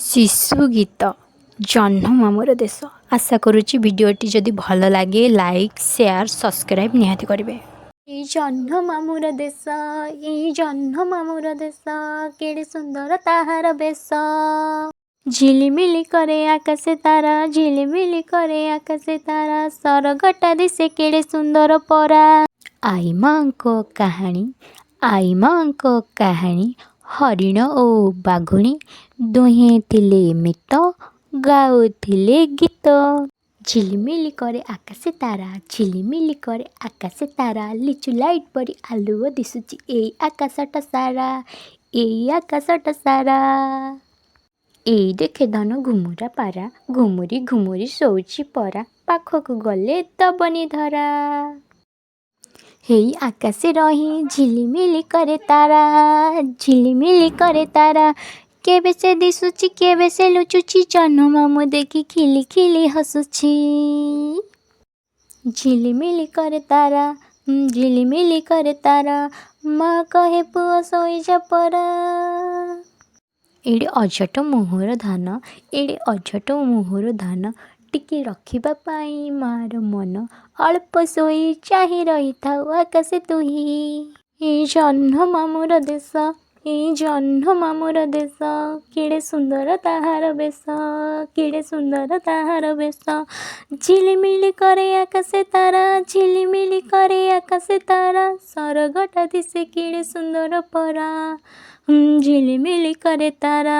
शिशु गीत जह्न मामूर देश। आशा करुच्ची भिडटी जदि भल लगे लाइक शेयर सब्सक्राइब निहाती करेंगे। ये जह्न मामूर देश, ये जह्न मामूर देश, केड़े सुंदर ताहार बेश। झिलिमिली करे आकाशे तारा, झिलिमिली करे आकाशे तारा, सरगटा दिसे केड़े सुंदर परा। आई माँ को कहानी, आई माँ को कहानी, हरिण ओ बाघुणी दुहे थिले मित, गाउथिले गीत। झिलिमिली करे आकाशे तारा, झिलिमिली करे आकाशे तारा, लिचु लाइट परी आलुओ दिसुची एई आकाशटा सारा, एई आकाशटा सारा। एई देखे धन घुमुरा पारा, घुमुरी घुमुरी शोची परा, पाखकु गले दबनी धरा। हेई आकाशे रही झिलिमिली करे तारा, झिलिमिली करे तारा, केबे से दिसुची केबे से लुचुची, जह्न मामू देखी खिली खिली हसुची। झिलिमिली करे तारा, झिलिमिली करे तारा, माँ कहे पुओ सोई जा परा। एड़े अझट मोहर धान, एड़े अझट मोहर धान, टिके रखिबा पाई मार मन, अल्प सोई चाहि रही थाउ आकाशे तुही। ए जह्न मामूर देश, ए जह्न मामूर देश, केड़े सुंदर ताहार बेश, केड़े सुंदर ताहार बेश। झिलिमिली करे आकाशे तारा, झिलिमिली करे आकाशे तारा, सरगटा दिसे केड़े सुंदर परा। झिलिमिली करे तारा।